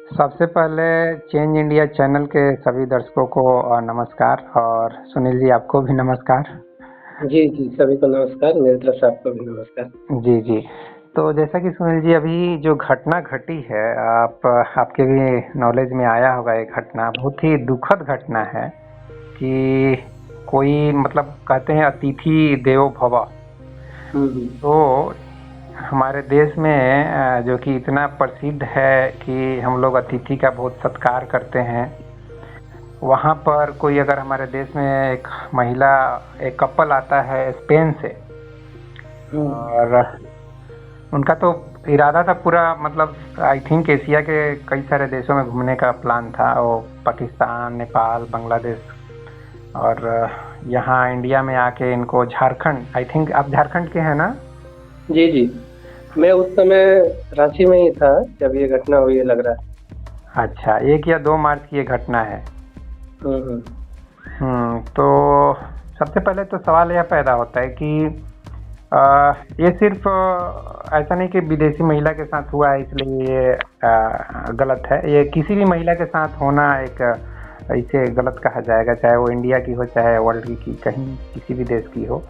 सबसे पहले change India channel के सभी दर्शकों को नमस्कार और सुनील जी आपको भी नमस्कार। जी, जी, सभी को नमस्कार, मेरी तरफ से आपको भी नमस्कार। जी, जी। तो जैसा कि सुनील जी अभी जो घटना घटी है आपके भी नॉलेज में आया होगा ये घटना बहुत ही दुखद घटना है कि कोई मतलब कहते हैं अतिथि देवो भव। हुँ, हुँ। तो हमारे देश में जो कि इतना प्रसिद्ध है कि हम लोग अतिथि का बहुत सत्कार करते हैं। वहाँ पर कोई अगर हमारे देश में एक कपल आता है स्पेन से हाँ, और उनका तो इरादा था पूरा मतलब आई थिंक एशिया के कई सारे देशों में घूमने का प्लान था वो पाकिस्तान, नेपाल, बांग्लादेश और यहाँ इंडिया में आके इनको झारखंड आई थिंक आप झारखंड के हैं ना? जी, जी। मैं उस समय रांची में ही था जब ये घटना हुई है लग रहा है। अच्छा 1 या 2 मार्च की ये घटना है। हुँ, हुँ। तो सबसे पहले तो सवाल यह पैदा होता है कि ये सिर्फ ऐसा नहीं कि विदेशी महिला के साथ हुआ है इसलिए ये गलत है। ये किसी भी महिला के साथ होना एक इसे गलत कहा जाएगा, चाहे वो इंडिया की हो चाहे वर्ल्ड की कहीं किसी भी देश की हो।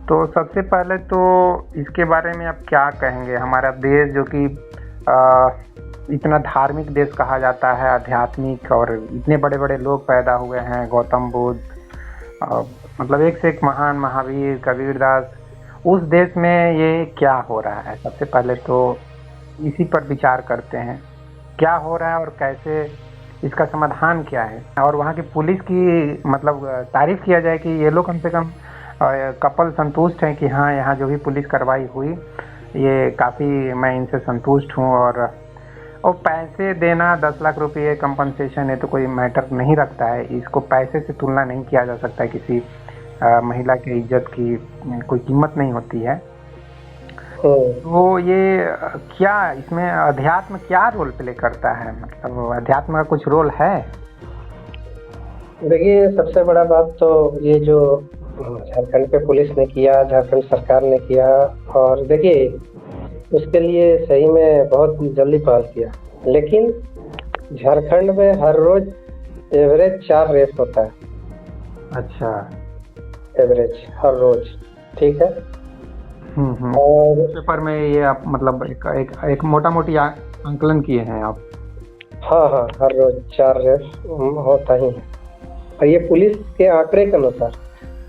तो सबसे पहले तो इसके बारे में आप क्या कहेंगे? हमारा देश जो कि इतना धार्मिक देश कहा जाता है, आध्यात्मिक, और इतने बड़े-बड़े लोग पैदा हुए हैं, गौतम बुद्ध, अ, मतलब एक से एक महान महावीर, कबीरदास, उस देश में ये क्या हो रहा है? सबसे पहले तो इसी पर विचार करते हैं। क्या हो रहा है और कैसे इसका समाधान क्या है? और वहाँ की पुलिस की मतलब तारीफ़ किया जाए कि ये लोग कम से कम कपल संतुष्ट हैं कि हाँ, यहाँ जो भी पुलिस कार्रवाई हुई, ये काफ़ी मैं इनसे संतुष्ट हूँ। और पैसे देना 10 लाख रुपए कंपनसेशन है तो कोई मैटर नहीं रखता है। इसको पैसे से तुलना नहीं किया जा सकता है। किसी महिला की इज्जत की कोई कीमत नहीं होती है। हुँ। तो ये क्या इसमें अध्यात्म क्या रोल प्ले करता है? मतलब अध्यात्म का कुछ रोल है? देखिए, सबसे बड़ा बात तो ये जो झारखंड पे पुलिस ने किया, झारखंड सरकार ने किया और देखिए, उसके लिए सही में बहुत जल्दी पहल किया। लेकिन झारखंड में हर रोज़ एवरेज 4 रेप होता है, अच्छा। एवरेज हर रोज़, ठीक है? और न्यूज़पेपर में ये आप मतलब एक मोटा-मोटी आंकलन किए हैं आप। हाँ, हाँ, हर रोज़ 4 रेप होता ही है। और ये पुलिस के आंकड़े के अनुसार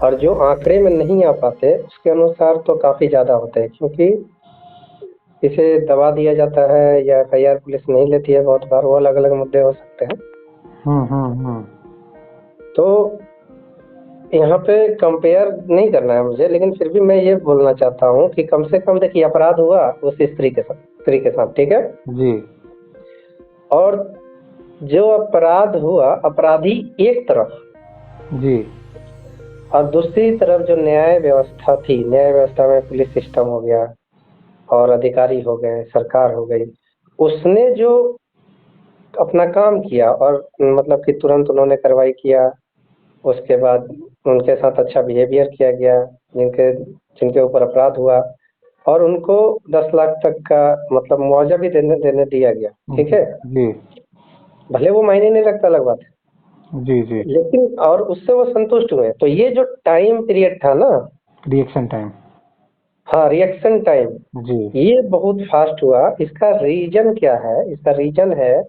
और जो आंकड़े में नहीं आ पाते उसके अनुसार तो काफ़ी ज़्यादा होते हैं क्योंकि इसे दबा दिया जाता है या एफआईआर पुलिस नहीं लेती है बहुत बार, वो अलग-अलग मुद्दे हो सकते हैं। हुँ, हुँ, हुँ। तो यहाँ पे कंपेयर नहीं करना है मुझे, लेकिन फिर भी मैं ये बोलना चाहता हूँ कि कम से कम देखिए अपराध हुआ उस स्त्री के साथ, ठीक है? जी। और जो अपराध हुआ, अपराधी एक तरफ जी। और दूसरी तरफ जो न्याय व्यवस्था थी, न्याय व्यवस्था में पुलिस सिस्टम हो गया और अधिकारी हो गए, सरकार हो गई, उसने जो अपना काम किया और मतलब कि तुरंत उन्होंने कार्रवाई किया, उसके बाद उनके साथ अच्छा बिहेवियर किया गया, जिनके जिनके ऊपर अपराध हुआ और उनको 10 लाख तक का मतलब मुआवजा भी देने देने दिया गया, ठीक जी, है? जी। भले वो मायने नहीं रखता, अलग बात है, जी, जी। लेकिन और उससे वो संतुष्ट हुए। तो ये जो टाइम पीरियड था ना, रिएक्शन टाइम। हाँ, रिएक्शन टाइम, जी। ये बहुत फास्ट हुआ। इसका रीजन क्या है? इसका रीजन है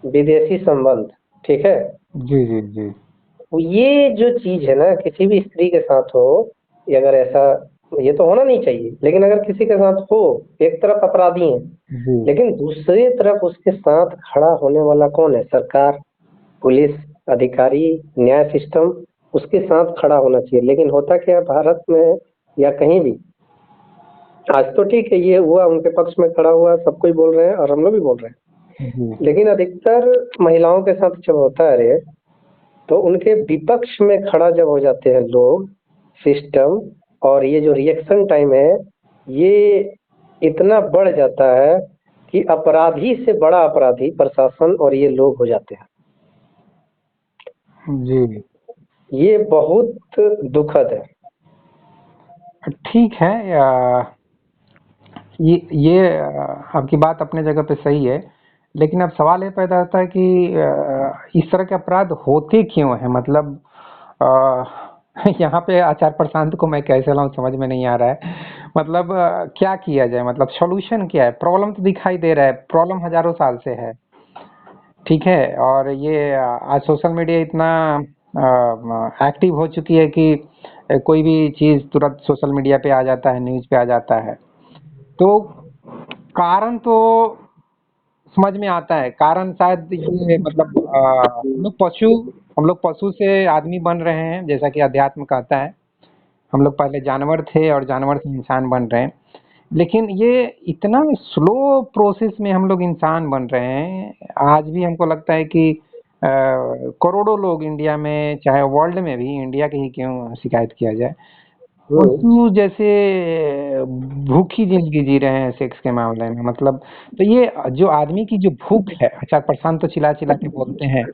विदेशी संबंध, ठीक है? जी, जी, जी। ये जो चीज है ना, किसी भी स्त्री के साथ हो, या अगर ऐसा, ये तो होना नहीं चाहिए, लेकिन अगर किसी के साथ हो, एक तरफ अपराधी है जी। लेकिन दूसरी तरफ उसके साथ खड़ा होने वाला कौन है? सरकार, पुलिस, अधिकारी, न्याय सिस्टम, उसके साथ खड़ा होना चाहिए। लेकिन होता क्या है भारत में या कहीं भी, आज तो ठीक है ये हुआ, उनके पक्ष में खड़ा हुआ, सब कोई बोल रहे हैं और हम लोग भी बोल रहे जी। हैं, लेकिन अधिकतर महिलाओं के साथ जब होता है रे, तो उनके विपक्ष में खड़ा जब हो जाते हैं लोग, सिस्टम, और ये जो रिएक्शन टाइम है, ये इतना बढ़ जाता है कि अपराधी से बड़ा अपराधी प्रशासन और ये लोग हो जाते हैं। जी। ये बहुत दुखद है। ठीक है। ये आपकी बात अपने जगह पे सही है। लेकिन अब सवाल ये पैदा होता है कि इस तरह के अपराध होते क्यों हैं? मतलब यहाँ पे आचार प्रशांत को मैं कैसे लाऊं समझ में नहीं आ रहा है। मतलब क्या किया जाए? मतलब सॉल्यूशन क्या है? प्रॉब्लम तो दिखाई दे रहा है, प्रॉब्लम हजारों साल से है, ठीक है। और ये आज सोशल मीडिया इतना एक्टिव हो चुकी है कि कोई भी चीज तुरंत सोशल मीडिया पे आ जाता है, न्यूज पे आ जाता है। तो कारण तो समझ में आता है, कारण शायद ये मतलब हम लोग पशु से आदमी बन रहे हैं, जैसा कि अध्यात्म कहता है। हम लोग पहले जानवर थे और जानवर से इंसान बन रहे हैं, लेकिन ये इतना स्लो प्रोसेस में हम लोग इंसान बन रहे हैं। आज भी हमको लगता है कि करोड़ों लोग इंडिया में, चाहे वर्ल्ड में भी, इंडिया की ही क्यों शिकायत किया जाए, पशु जैसे भूखी जिंदगी जी रहे हैं सेक्स के मामले में। मतलब तो ये जो आदमी की जो भूख है, आचार प्रशांत तो चिल्ला चिल्ला के बोलते हैं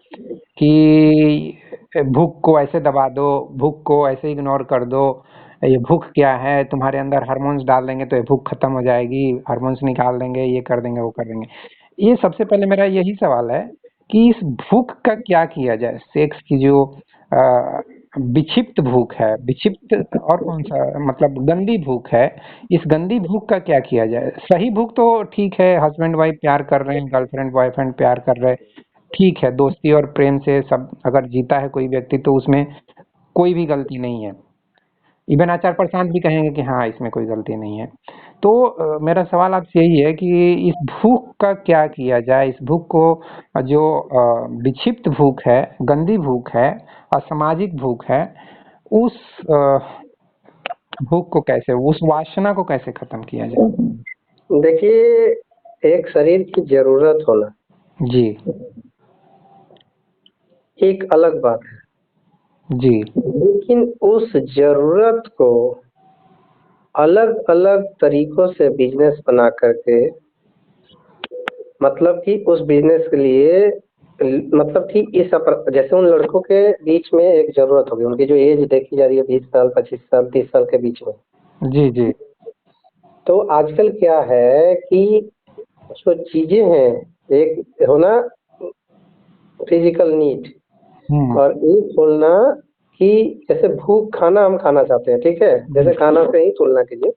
कि भूख को ऐसे दबा दो, भूख को ऐसे इग्नोर कर दो, ये भूख क्या है, तुम्हारे अंदर हार्मोन्स डाल देंगे तो ये भूख खत्म हो जाएगी, हार्मोन्स निकाल देंगे, ये कर देंगे, वो कर देंगे। ये सबसे पहले मेरा यही सवाल है कि इस भूख का क्या किया जाए? सेक्स की जो अ, विक्षिप्त भूख है, विक्षिप्त और कौन सा, मतलब गंदी भूख है, इस गंदी भूख का क्या किया जाए? सही भूख तो ठीक है, हस्बैंड वाइफ प्यार कर रहे हैं, गर्लफ्रेंड बॉयफ्रेंड प्यार कर रहे हैं, ठीक है, दोस्ती और प्रेम से सब अगर जीता है कोई व्यक्ति तो उसमें कोई भी गलती नहीं है। इवन आचार प्रशांत भी कहेंगे कि हाँ, इसमें कोई गलती नहीं है। तो मेरा सवाल आपसे यही है कि इस भूख का क्या किया जाए? इस भूख को जो विक्षिप्त भूख है, गंदी भूख है, असामाजिक भूख है, उस भूख को कैसे, उस वासना को कैसे खत्म किया जाए? देखिए, एक शरीर की जरूरत होना जी। एक अलग बात है, जी। लेकिन उस जरूरत को अलग अलग तरीकों से बिजनेस बना करके, मतलब कि उस बिजनेस के लिए, मतलब कि जैसे उन लड़कों के बीच में एक जरूरत होगी, उनकी जो एज देखी जा रही है 20 साल, 25 साल, 30 साल के बीच में। जी। जी। तो आजकल क्या है कि जो चीजें हैं, एक होना फिजिकल नीड, हम्म। और एक बोलना कि जैसे भूख, खाना हम खाना चाहते हैं, ठीक है, जैसे जी। खाना से ही तुलना कीजिए।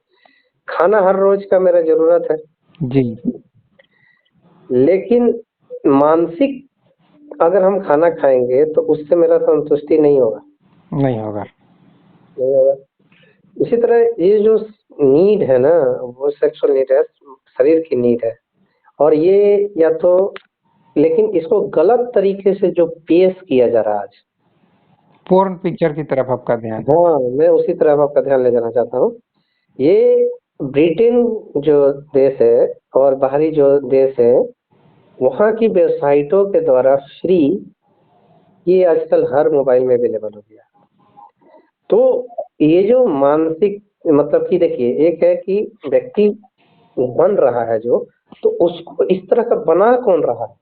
खाना हर रोज का मेरा जरूरत है, जी। लेकिन मानसिक अगर हम खाना खाएंगे तो उससे मेरा संतुष्टि नहीं होगा, नहीं होगा। नहीं होगा। इसी तरह ये जो नीड है ना, वो सेक्सुअल नीड है, शरीर की नीड है। और ये या तो, लेकिन इसको गलत तरीके से जो पेश किया जा रहा है आज। पोर्न पिक्चर की तरफ आपका ध्यान है? हाँ, मैं उसी तरफ आपका ध्यान ले जाना चाहता हूँ। ये ब्रिटेन जो देश है और बाहरी जो देश है, वहाँ की वेबसाइटों के द्वारा फ्री ये आजकल हर मोबाइल में अवेलेबल हो गया। तो ये जो मानसिक, मतलब कि देखिए, एक है कि व्यक्ति बन रहा है जो, तो उसको इस तरह का बना कौन रहा है?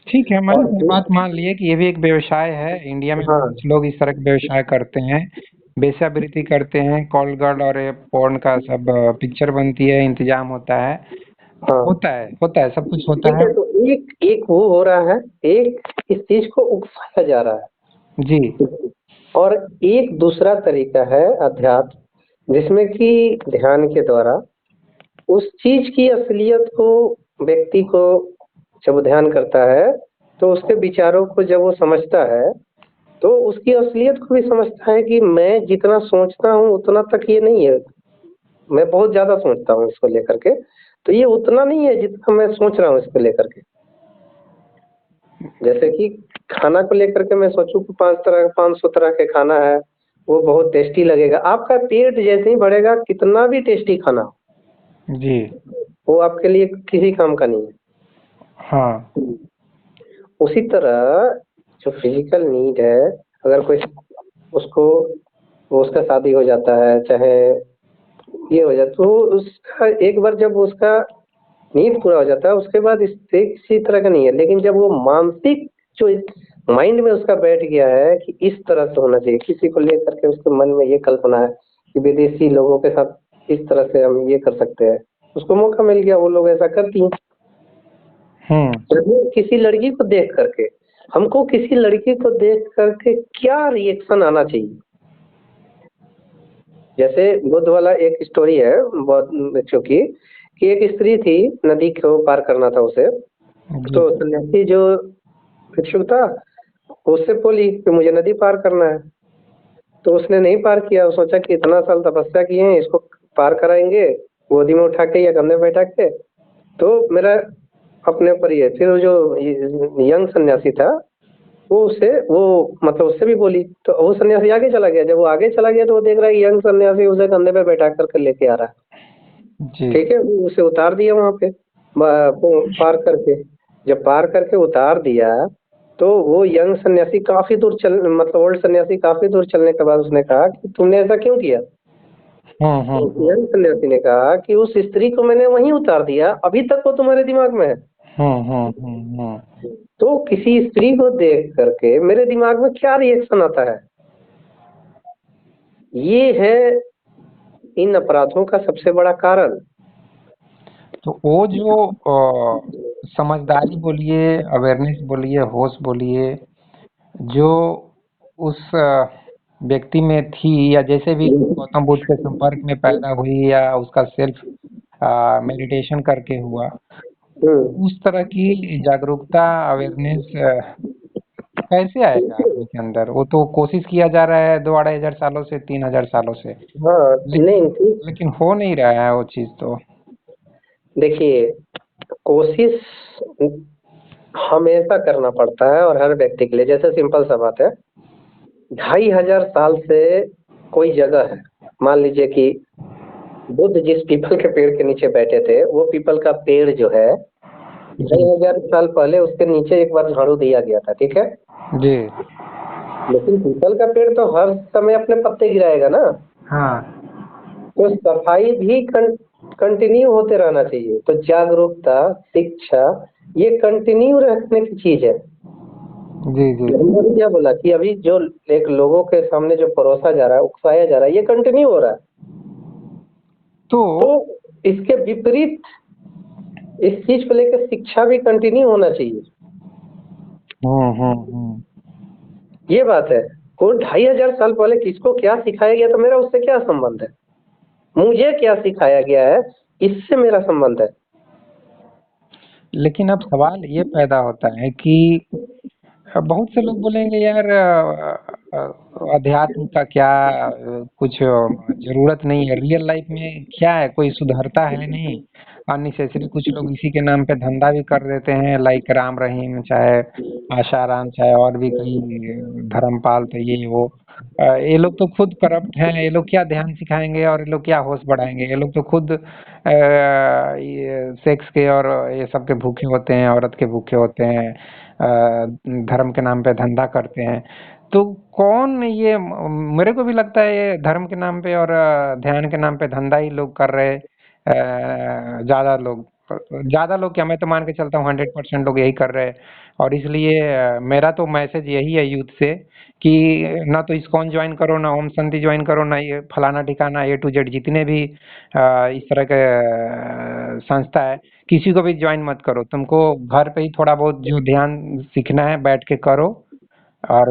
ठीक है, और मैंने ये बात मान ली है कि ये भी एक व्यवसाय है। इंडिया में भी हाँ, कुछ लोग इस तरह के व्यवसाय करते हैं, वेश्यावृत्ति करते हैं, कॉल गर्ल और ये पोर्न का सब पिक्चर बनती है, इंतजाम होता है, हाँ, होता है, सब कुछ होता ठीक है। है। तो एक एक वो हो रहा है, एक इस चीज को उकसाया जा रहा जी। है, और एक दूसरा तरीका है अध्यात्म, जिसमें कि ध्यान के द्वारा उस चीज की असलियत को, व्यक्ति को जब ध्यान करता है तो उसके विचारों को जब वो समझता है, तो उसकी असलियत को भी समझता है कि मैं जितना सोचता हूँ उतना तक ये नहीं है, मैं बहुत ज्यादा सोचता हूँ इसको लेकर के, तो ये उतना नहीं है जितना मैं सोच रहा हूँ इसको लेकर के। जैसे कि खाना को लेकर के मैं सोचूं कि 5 तरह, 500 तरह के खाना है, वो बहुत टेस्टी लगेगा, आपका पेट जैसे ही बढ़ेगा, कितना भी टेस्टी खाना हो, जी। वो आपके लिए किसी काम का नहीं है। हाँ। उसी तरह जो फिजिकल नीड है, अगर कोई उसको, वो उसका शादी हो जाता है, चाहे ये हो जाता, तो उसका एक बार जब उसका नीड पूरा हो जाता है, उसके बाद इससे किसी तरह का नहीं है। लेकिन जब वो मानसिक जो माइंड में उसका बैठ गया है कि इस तरह से होना चाहिए, किसी को लेकर के उसके मन में ये कल्पना है कि विदेशी लोगों के साथ इस तरह से हम ये कर सकते हैं, उसको मौका मिल गया, वो लोग ऐसा करती हैं। किसी लड़की को देख करके, हमको किसी लड़की को देख करके क्या रिएक्शन आना चाहिए। जैसे बुद्ध वाला एक स्टोरी है बहुत बच्चों की, कि एक स्त्री थी, नदी को पार करना था उसे, जी। तो सन्यासी जो भिक्षुक था उससे बोली कि मुझे नदी पार करना है, तो उसने नहीं पार किया। सोचा कि इतना साल तपस्या किए हैं, इसको पार कराएंगे गोदी में उठा के या कंधे पे बैठा के, तो मेरा अपने ऊपर ही है। फिर वो जो यंग सन्यासी था वो उसे वो मतलब उससे भी बोली, तो वो सन्यासी आगे चला गया। जब वो आगे चला गया तो वो देख रहा है कि यंग सन्यासी उसे कंधे पे बैठा करके लेके आ रहा है। जी। ठीक है, वो उसे उतार दिया वहां पे पार करके। जब पार करके उतार दिया तो वो यंग सन्यासी काफी दूर चल मतलब ओल्ड सन्यासी काफी दूर चलने के बाद उसने कहा कि तुमने ऐसा क्यों किया। तो यंग सन्यासी ने कहा कि उस स्त्री को मैंने वहीं उतार दिया, अभी तक वो तुम्हारे दिमाग में है। तो किसी स्त्री को देख करके मेरे दिमाग में क्या रिएक्शन आता है, ये है इन अपराधों का सबसे बड़ा कारण। तो वो जो समझदारी बोलिए, अवेयरनेस बोलिए, होश बोलिए, जो उस व्यक्ति में थी, या जैसे भी गौतम बुद्ध के संपर्क में पैदा हुई या उसका सेल्फ मेडिटेशन करके हुआ, हम्म उस तरह की जागरूकता, अवेयरनेस कैसे आएगा आदमी के अंदर? वो तो कोशिश किया जा रहा है 2-2.5 हजार सालों से, 3 हजार सालों से, हाँ, नहीं लेकिन ठीक। लेकिन हो नहीं रहा है वो चीज तो। देखिए, कोशिश हमेशा करना पड़ता है और हर व्यक्ति के लिए। जैसे सिंपल सा बात है, 2500 साल से कोई जगह है, मान लीजिए कि बुद्ध जिस पीपल के पेड़ के नीचे बैठे थे, वो पीपल का पेड़ जो है 2500 साल पहले उसके नीचे एक बार झाड़ू दिया गया था, ठीक है। जी। लेकिन पीपल का पेड़ तो हर समय अपने पत्ते गिराएगा ना, हाँ। तो सफाई भी कंटिन्यू होते रहना चाहिए। तो जागरूकता, शिक्षा, ये कंटिन्यू रखने की चीज है। जी। जी। हमने क्या बोला कि अभी जो एक लोगों के सामने जो परोसा जा रहा है, उकसाया जा रहा है, ये कंटिन्यू हो रहा है। तो तो इसके विपरीत इस चीज को लेकर शिक्षा भी कंटिन्यू होना चाहिए। हम्म। ये बात है। को 2500 साल पहले किसको क्या सिखाया गया था, मेरा उससे क्या संबंध है। मुझे क्या सिखाया गया है, इससे मेरा संबंध है। लेकिन अब सवाल ये पैदा होता है कि बहुत से लोग बोलेंगे यार अध्यात्म का क्या कुछ जरूरत नहीं है, रियल लाइफ में क्या है, कोई सुधरता है नहीं। अननेसेसरी कुछ लोग इसी के नाम पे धंधा भी कर देते हैं, लाइक राम रहीम, चाहे आशाराम, चाहे और भी कई धर्मपाल, तो ये वो ये लोग तो खुद करप्ट हैं। ये लोग क्या ध्यान सिखाएंगे और ये लोग क्या होश बढ़ाएंगे? ये लोग तो खुद ये सेक्स के और ये सब के भूखे होते हैं, औरत के भूखे होते हैं, धर्म के नाम पे धंधा करते हैं। तो कौन ये मेरे को भी लगता है ये धर्म के नाम पे और ध्यान के नाम पे धंधा ही लोग कर रहे, ज्यादा लोग क्या, मैं तो मान के चलता हूँ 100% लोग यही कर रहे हैं। और इसलिए मेरा तो मैसेज यही है यूथ से कि ना तो इस्कॉन ज्वाइन करो, ना ओम शांति ज्वाइन करो, ना ये फलाना ठिकाना A to Z जितने भी इस तरह के संस्था है, किसी को भी ज्वाइन मत करो। तुमको घर पे ही थोड़ा बहुत जो ध्यान सीखना है बैठ के करो, और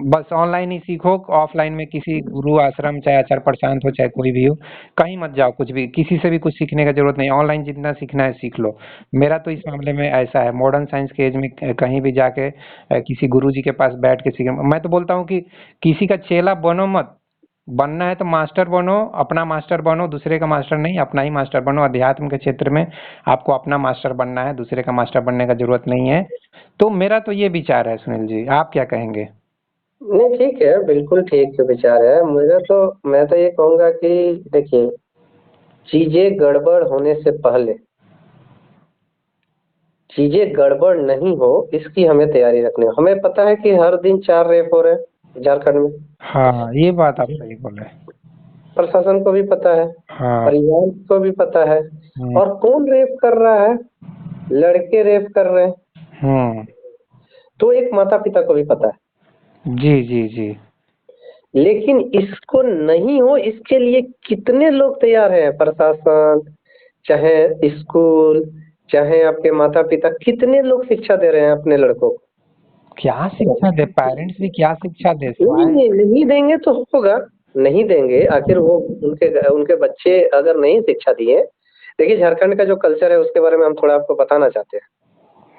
बस ऑनलाइन ही सीखो। ऑफलाइन में किसी गुरु आश्रम, चाहे आचार्य प्रशांत हो, चाहे कोई भी हो, कहीं मत जाओ। कुछ भी किसी से भी कुछ सीखने का जरूरत नहीं, ऑनलाइन जितना सीखना है सीख लो। मेरा तो इस मामले में ऐसा है, मॉडर्न साइंस के एज में कहीं भी जाके किसी गुरु जी के पास बैठ के सीख। मैं तो बोलता हूँ कि किसी का चेला बनो मत, बनना है तो मास्टर बनो, अपना मास्टर बनो, दूसरे का मास्टर नहीं, अपना ही मास्टर बनो। अध्यात्म के क्षेत्र में आपको अपना मास्टर बनना है, दूसरे का मास्टर बनने का जरूरत नहीं है। तो मेरा तो ये विचार है। सुनील जी, आप क्या कहेंगे? नहीं, ठीक है, बिल्कुल ठीक विचार है। मुझे तो मैं तो ये कहूंगा कि देखिए, चीजें गड़बड़ होने से पहले, चीजें गड़बड़ नहीं हो इसकी हमें तैयारी रखनी है। हमें पता है कि हर दिन 4 रेप हो रहे हैं झारखंड में। हाँ, ये बात आप सही बोले। प्रशासन को भी पता है, हाँ। परिवार को भी पता है। हम्म। और कौन रेप कर रहा है, लड़के रेप कर रहे हैं, हम्म। तो एक माता पिता को भी पता है। जी जी जी। लेकिन इसको नहीं हो इसके लिए कितने लोग तैयार हैं, प्रशासन, चाहे स्कूल, चाहे आपके माता पिता, कितने लोग शिक्षा दे रहे हैं अपने लड़कों को? क्या शिक्षा दे, पेरेंट्स भी क्या शिक्षा दे नहीं सिवाय। नहीं नहीं देंगे तो होगा, नहीं देंगे आखिर वो, उनके उनके बच्चे अगर नहीं शिक्षा दिए। देखिए झारखंड का जो कल्चर है उसके बारे में हम थोड़ा आपको बताना चाहते हैं।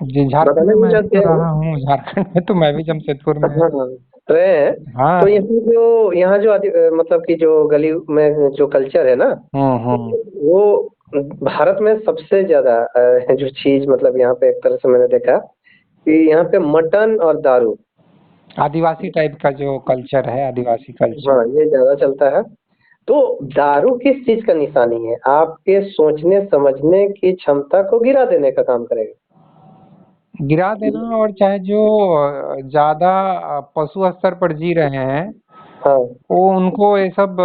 जी, झारखंड बताना में नहीं मैं भी चाहते तो हैं? रहा हूँ, झारखंड में तो मैं भी जमशेदपुर में। हाँ हाँ, रहे हैं। तो हाँ। यहाँ जो मतलब कि जो गली में जो कल्चर है ना, हम्म। वो भारत में सबसे ज्यादा जो चीज, मतलब यहाँ पे एक तरह से मैंने देखा कि यहाँ पे मटन और दारू, आदिवासी टाइप का जो कल्चर है, आदिवासी कल्चर। हाँ ये ज्यादा चलता है। तो दारू किस चीज का निशानी है? आपके सोचने समझने की क्षमता को गिरा देने का काम करेगा। गिरा देना, और चाहे जो ज्यादा पशु स्तर पर जी रहे हैं, हाँ वो उनको ये सब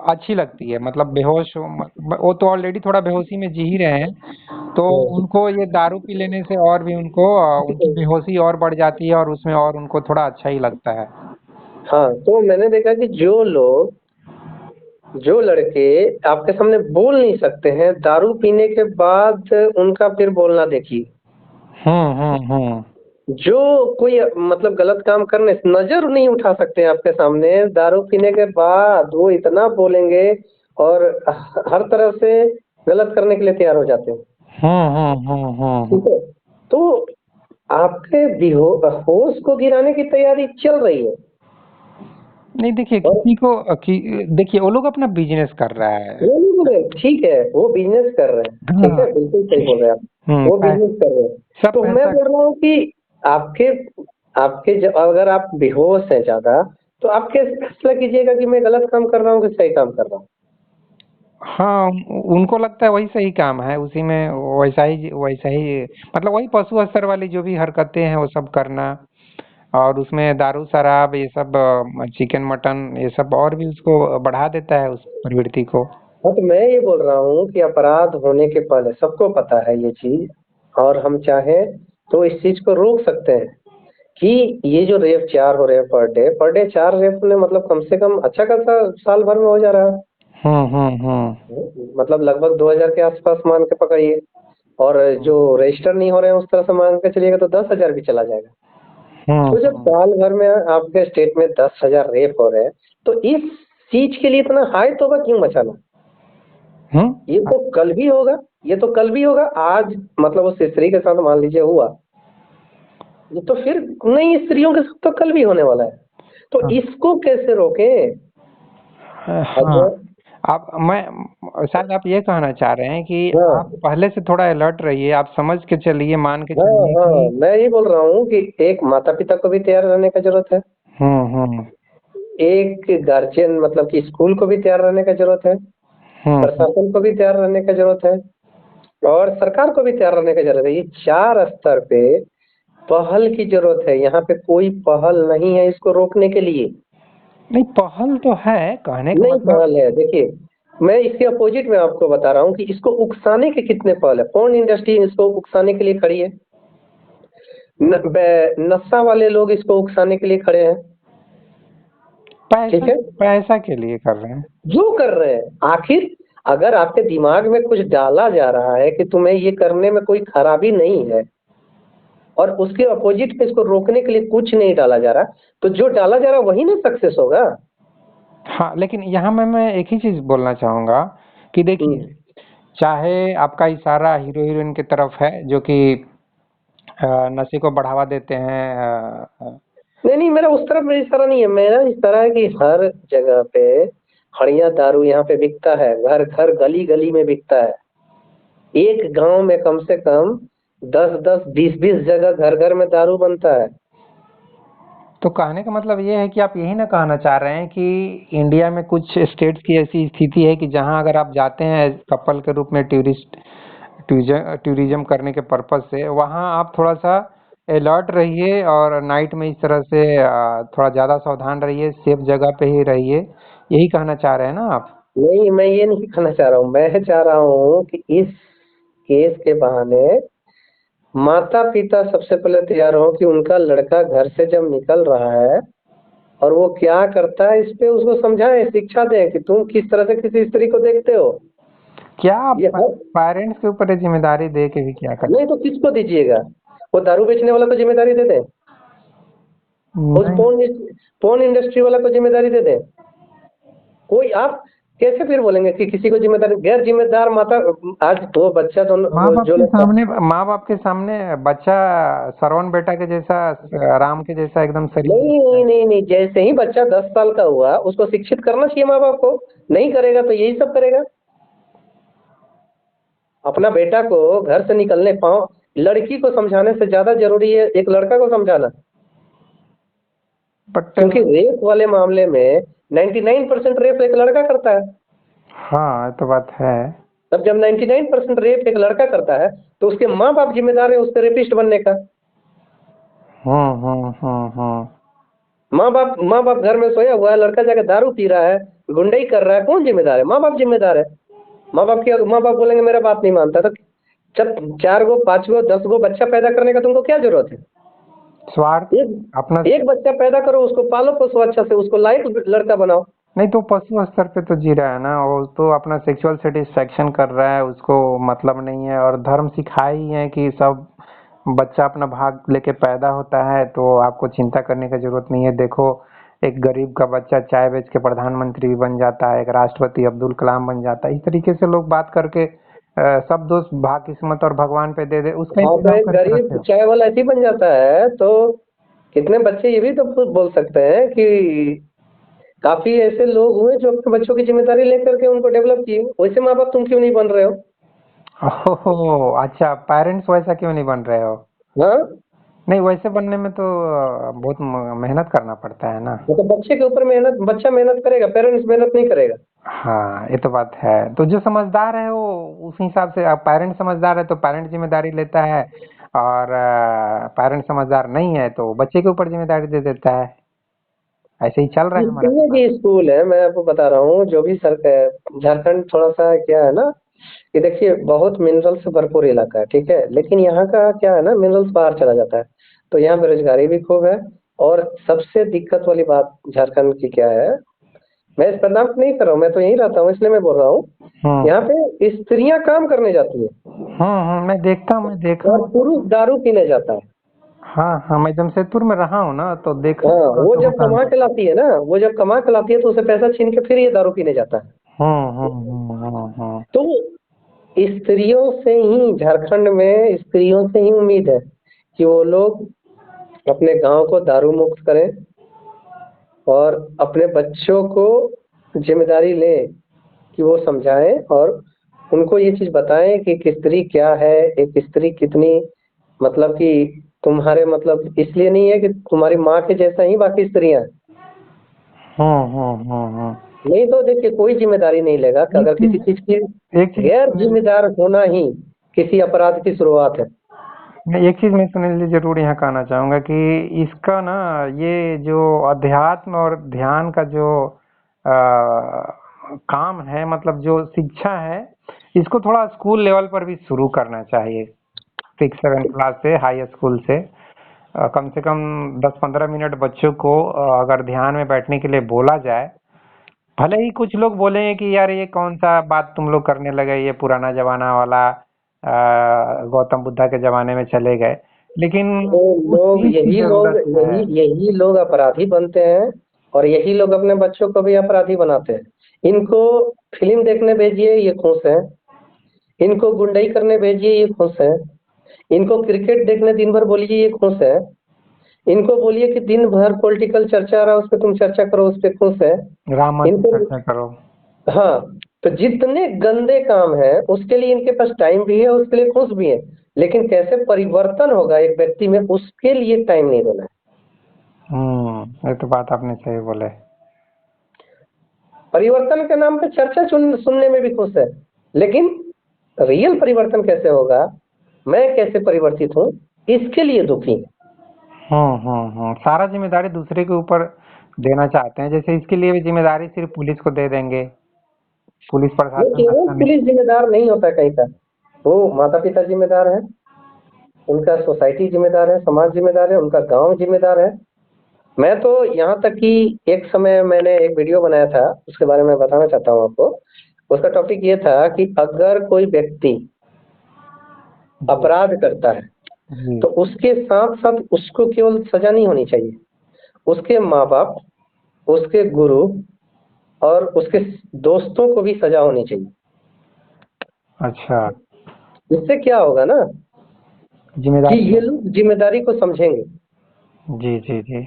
अच्छी लगती है, मतलब बेहोश वो तो ऑलरेडी थोड़ा बेहोशी में जी ही रहे हैं, तो हाँ उनको ये दारू पी लेने से और भी उनको उनकी बेहोशी और बढ़ जाती है, और उसमें और उनको थोड़ा अच्छा ही लगता है। हाँ। तो मैंने देखा कि जो लड़के आपके सामने बोल नहीं सकते हैं, दारू पीने के बाद उनका फिर बोलना देखिए। हम्म। जो कोई मतलब गलत काम करने नजर नहीं उठा सकते आपके सामने, दारू पीने के बाद वो इतना बोलेंगे और हर तरह से गलत करने के लिए तैयार हो जाते हैं। ठीक है? तो आपके होश को गिराने की तैयारी चल रही है। नहीं, देखिए और किसी को देखिए वो लोग अपना बिजनेस कर रहा है। वो नहीं बोल रहे, ठीक है वो बिजनेस कर रहे हैं, ठीक हाँ। है बिल्कुल सही बोल रहे हैं आप, वो बिजनेस कर रहे हैं। सब तो मैं पैसा। बोल रहा हूँ कि आपके आपके अगर आप बेहोश हैं ज्यादा, तो आप कैसे फैसला कीजिएगा कि मैं गलत काम कर रहा हूँ कि सही काम कर रहा हूँ? हाँ, उनको लगता है वही सही काम है, उसी में वैसा ही मतलब वही पशु स्तर वाली जो भी हरकतें हैं वो सब करना, और उसमें दारू शराब ये सब चिकन मटन ये सब और भी उसको बढ़ा देता है उस प्रवृत्ति को। हाँ तो मैं ये बोल रहा हूँ कि अपराध होने के पहले सबको पता है ये चीज, और हम चाहें तो इस चीज को रोक सकते हैं कि ये जो रेप 4 हो रहे हैं पर डे 4 रेप ने मतलब कम से कम अच्छा खासा साल भर में हो जा रहा है। हम्म। मतलब लगभग 2000 के आसपास मान के पकड़िए, और जो रजिस्टर नहीं हो रहे हैं उस तरह से मान के चलिएगा तो 10,000 भी चला जाएगा। तो जब हम्म साल भर में आपके स्टेट में 10,000 रेप हो रहे हैं, तो इस चीज के लिए इतना हाई तौबा क्यों मचाना? ये हम्म। तो कल भी होगा, ये तो कल भी होगा। आज मतलब उस स्त्री के साथ मान लीजिए हुआ, ये तो फिर नई स्त्रियों के साथ तो कल भी होने वाला है। तो हाँ। इसको कैसे रोकें? हाँ। अगर शायद आप ये कहना चाह रहे हैं कि आप हाँ पहले से थोड़ा अलर्ट रहिए, आप समझ के चलिए, मान के हाँ चलिए हाँ, कि। मैं ये बोल रहा हूँ कि एक माता पिता को भी तैयार रहने का जरूरत है, हम्म। एक गार्जियन मतलब कि स्कूल को भी तैयार रहने का जरूरत है, हम्म। प्रशासन को भी तैयार रहने का जरूरत है, और सरकार को भी तैयार रहने की जरूरत है। ये 4 स्तर पे पहल की जरूरत है। यहाँ पे कोई पहल नहीं है इसको रोकने के लिए। नहीं, पहल तो है, कहने का नहीं मतलब। पहल है, देखिए मैं इसके अपोजिट में आपको बता रहा हूँ कि इसको उकसाने के कितने पहल है। कौन इंडस्ट्री इसको उकसाने के लिए खड़ी है? नशा वाले लोग इसको उकसाने के लिए खड़े हैं। ठीक पैसा। है, पैसा के लिए कर रहे हैं। जो कर रहे हैं आखिर, अगर आपके दिमाग में कुछ डाला जा रहा है कि तुम्हें ये करने में कोई खराबी नहीं है, और उसके अपोजिट में इसको रोकने के लिए कुछ नहीं डाला जा रहा, तो जो डाला जा रहा वही ना सक्सेस होगा। हाँ, लेकिन यहाँ मैं एक ही चीज बोलना चाहूंगा कि देखिए, हम्म। चाहे आपका इशारा हीरो हीरोइन की तरफ है जो कि नशे को बढ़ावा देते हैं। नहीं नहीं, मेरा उस तरफ में इशारा नहीं है, मेरा इशारा है कि हर जगह पे खड़िया दारू यहाँ पे बिकता है, घर घर गली गली में बिकता है। एक गांव में कम से कम 10-10 20-20 जगह घर घर में दारू बनता है। तो कहने का मतलब ये है कि आप यही ना कहना चाह रहे हैं कि इंडिया में कुछ स्टेट्स की ऐसी स्थिति है कि जहां अगर आप जाते हैं कपल के रूप में टूरिज्म करने के पर्पज से, वहां आप थोड़ा सा अलर्ट रहिए, और नाइट में इस तरह से थोड़ा ज्यादा सावधान रहिए, सेफ जगह पे ही रहिए, यही कहना चाह रहे हैं ना आप। नहीं, मैं ये नहीं कहना चाह रहा हूँ, मैं चाह रहा हूँ कि इस केस के बहाने माता पिता सबसे पहले तैयार हो कि उनका लड़का घर से जब निकल रहा है और वो क्या करता है, इस पे उसको समझाएं, शिक्षा दें कि तुम किस तरह से किसी स्त्री को देखते हो। क्या आप ये हर पेरेंट्स के ऊपर ये जिम्मेदारी दे के भी क्या करें? नहीं तो किसको दीजिएगा? वो दारू बेचने वाला को जिम्मेदारी दे दें, उस नहीं, पोर्न इंडस्ट्री वाला को जिम्मेदारी दे दें? कोई आप कैसे फिर बोलेंगे कि किसी को जिम्मेदारी? गैर जिम्मेदार माता, आज वो बच्चा तो जो लोग माँ बाप के सामने बच्चा श्रवण बेटा के जैसा, राम के जैसा एकदम शरीफ नहीं दिखता नहीं है। नहीं नहीं, जैसे ही बच्चा 10 साल का हुआ उसको शिक्षित करना चाहिए माँ बाप को। नहीं करेगा तो यही सब करेगा। अपना बेटा को घर से निकलने पाओ, लड़की को समझाने से ज्यादा जरूरी है एक लड़का को समझाना। बट क्योंकि रेप वाले मामले में 99% रेप एक लड़का करता है। हाँ, ये तो बात है। तब जब 99% रेप एक लड़का करता है तो उसके माँ बाप जिम्मेदार है उसके रेपिस्ट बनने का। हम्म। माँ बाप घर में सोया हुआ है, लड़का जाकर दारू पी रहा है, गुंडई कर रहा है, कौन जिम्मेदार है? माँ बाप जिम्मेदार है। माँ बाप बोलेंगे मेरा बात नहीं मानता, तो जब 4 गो 5 गो 10 गो बच्चा पैदा करने का तुमको क्या जरूरत है? स्वार्थ अपना। एक बच्चा पैदा करो, उसको पालो पोसो अच्छा से, उसको लायक लड़का बनाओ। नहीं तो पशु स्तर पे तो जी रहा है ना, वो तो अपना सेक्सुअल सेटिस्फेक्शन कर रहा है, उसको मतलब नहीं है। और धर्म सिखाई ही है कि सब बच्चा अपना भाग लेके पैदा होता है, तो आपको चिंता करने की जरूरत नहीं है। देखो, एक गरीब का बच्चा चाय बेच के प्रधानमंत्री भी बन जाता है, एक राष्ट्रपति अब्दुल कलाम बन जाता है। इस तरीके से लोग बात करके सब दोष भाग किस्मत और भगवान पे दे दे, उसका हाँ, तो इंतजाम एक करके रखे गरीब हो। चाय वाला ऐसे ही बन जाता है। तो कितने बच्चे ये भी तो बोल सकते हैं कि काफी ऐसे लोग हुए जो अपने बच्चों की जिम्मेदारी लेकर के उनको डेवलप किए। वैसे माँ बाप तुम क्यों नहीं बन रहे हो? ओहो, अच्छा, पेरेंट्स वैसा क्यों नहीं बन रहे हो? हाँ, नहीं, वैसे बनने में तो बहुत मेहनत करना पड़ता है ना। मतलब बच्चे के ऊपर मेहनत, बच्चा मेहनत करेगा, पेरेंट्स मेहनत नहीं करेगा। हाँ, ये तो बात है। तो जो समझदार है वो उस हिसाब से, अब पेरेंट समझदार है तो पेरेंट जिम्मेदारी लेता है, और पेरेंट समझदार नहीं है तो बच्चे के ऊपर जिम्मेदारी दे देता है। ऐसे ही चल रहा है हमारा जितने समाज। भी स्कूल है, मैं आपको बता रहा हूँ, जो भी सरकार, झारखंड थोड़ा सा क्या है ना कि देखिए बहुत मिनरल से भरपूर इलाका है, ठीक है, लेकिन यहाँ का क्या है ना, मिनरल्स बाहर चला जाता है, तो यहाँ बेरोजगारी भी खूब है। और सबसे दिक्कत वाली बात झारखंड की क्या है, मैं इस पर नाम नहीं कर रहा हूँ, मैं तो यहीं रहता हूँ इसलिए मैं बोल रहा हूँ। हम्म यहाँ पे स्त्रियां काम करने जाती है मैं देखता हूँ, मैं देखा और हूँ तो। पुरुष दारू पीने जाता है। हाँ, मैं जमशेदपुर में रहा हूँ ना, तो देखा हाँ, हूँ वो औरतों को जब काम कमा के करते। लाती है ना, वो जब कमा के लाती है तो उसे पैसा छीन के फिर ये दारू पीने जाता है। हम्म। तो स्त्रियों से ही, झारखंड में स्त्रियों से ही उम्मीद है कि वो लोग अपने गांव को दारू मुक्त करें और अपने बच्चों को जिम्मेदारी लें कि वो समझाएं और उनको ये चीज बताएं कि एक स्त्री क्या है, एक स्त्री कितनी, मतलब कि तुम्हारे मतलब इसलिए नहीं है कि तुम्हारी माँ के जैसा ही बाकी स्त्रियां हैं। हम्म। नहीं तो देखिए कोई जिम्मेदारी नहीं लेगा कि एक अगर किसी चीज चीज की एक चीज गैर सुनील जिम्मेदार होना ही किसी अपराध की शुरुआत है। एक चीज मैं सुनील जी जरूर यहाँ कहना चाहूंगा कि इसका ना, ये जो अध्यात्म और ध्यान का जो काम है, मतलब जो शिक्षा है, इसको थोड़ा स्कूल लेवल पर भी शुरू करना चाहिए। 6-7 क्लास से, हाई स्कूल से। कम से कम 10-15 मिनट बच्चों को अगर ध्यान में बैठने के लिए बोला जाए। भले ही कुछ लोग बोलेंगे कि यार ये कौन सा बात तुम लोग करने लगे, ये पुराना जमाना वाला, गौतम बुद्धा के जमाने में चले गए, लेकिन तो उस लोग चीज की यही लोग जरूरत है। यही यही लोग अपराधी बनते हैं और यही लोग अपने बच्चों को भी अपराधी बनाते हैं। इनको फिल्म देखने भेजिए ये खुश है, इनको गुंडई करने भेजिए ये खुश है, इनको क्रिकेट देखने दिन भर बोलिए ये खुश है, इनको बोलिए कि दिन भर पॉलिटिकल चर्चा आ रहा है उस पर तुम चर्चा करो उस पर खुश है। राम मंदिर इनको, चर्चा करो। हाँ, तो जितने गंदे काम है उसके लिए इनके पास टाइम भी है, उसके लिए खुश भी है, लेकिन कैसे परिवर्तन होगा एक व्यक्ति में उसके लिए टाइम नहीं देना है। ये तो बात आपने सही बोले। परिवर्तन के नाम पे चर्चा सुनने में भी खुश है, लेकिन रियल परिवर्तन कैसे होगा, मैं कैसे परिवर्तित हूँ, इसके लिए दुखी है। सारा जिम्मेदारी दूसरे के ऊपर देना चाहते हैं, जैसे इसके लिए भी जिम्मेदारी सिर्फ पुलिस को दे देंगे। पुलिस ये प्रशासन केवल अच्छा नहीं। पुलिस जिम्मेदार नहीं होता कहीं का, वो माता पिता जिम्मेदार है, उनका सोसाइटी जिम्मेदार है, समाज जिम्मेदार है, उनका गांव जिम्मेदार है। मैं तो यहाँ तक कि एक समय मैंने एक वीडियो बनाया था, उसके बारे में बताना चाहता हूँ आपको। उसका टॉपिक ये था कि अगर कोई व्यक्ति अपराध करता है जी तो उसके साथ साथ उसको केवल सजा नहीं होनी चाहिए, उसके माँ बाप, उसके गुरु और उसके दोस्तों को भी सजा होनी चाहिए। अच्छा इससे क्या होगा ना कि जिम्मेदारी ये लोग जिम्मेदारी को समझेंगे। जी जी जी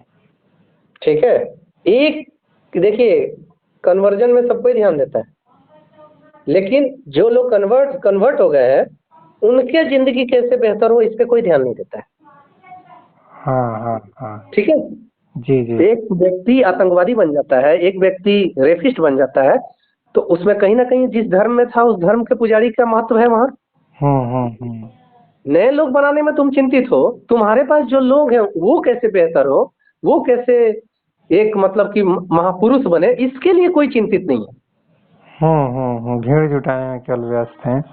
ठीक है, एक देखिए, कन्वर्जन में सबको ही ध्यान देता है, लेकिन जो लोग कन्वर्ट हो गए हैं उनके जिंदगी कैसे बेहतर हो इस पे कोई ध्यान नहीं देता है। हाँ हाँ हाँ ठीक है, जी जी एक व्यक्ति आतंकवादी बन जाता है, एक व्यक्ति रेपिस्ट बन जाता है, तो उसमें कहीं ना कहीं जिस धर्म में था उस धर्म के पुजारी का महत्व है वहां। हम्म। नए लोग बनाने में तुम चिंतित हो, तुम्हारे पास जो लोग हैं वो कैसे बेहतर हो, वो कैसे एक मतलब कि महापुरुष बने, इसके लिए कोई चिंतित नहीं है। भीड़ जुटाने में केवल व्यस्त हैं।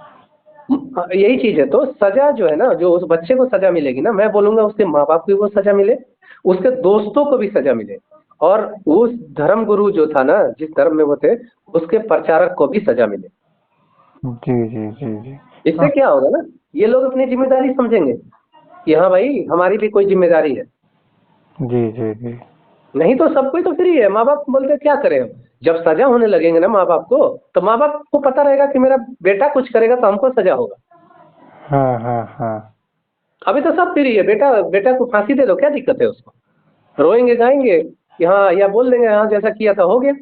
यही चीज है, तो सजा जो है ना, जो उस बच्चे को सजा मिलेगी ना, मैं बोलूंगा उसके माँ बाप को भी सजा मिले, उसके दोस्तों को भी सजा मिले, और उस धर्म गुरु जो था ना, जिस धर्म में वो थे, उसके प्रचारक को भी सजा मिले। जी जी जी जी इससे क्या होगा ना, ये लोग अपनी जिम्मेदारी समझेंगे कि हाँ भाई हमारी भी कोई जिम्मेदारी है। जी जी जी नहीं तो सब कोई तो फ्री है, माँ बाप बोलते क्या करें हम? जब सजा होने लगेंगे ना माँ बाप को, तो माँ बाप को पता रहेगा कि मेरा बेटा कुछ करेगा तो हमको सजा होगा। हाँ अभी तो सब फ्री है, बेटा बेटा को फांसी दे दो, क्या दिक्कत है उसको? रोएंगे गाएंगे कि हाँ, या बोल देंगे हाँ जैसा किया था हो गया।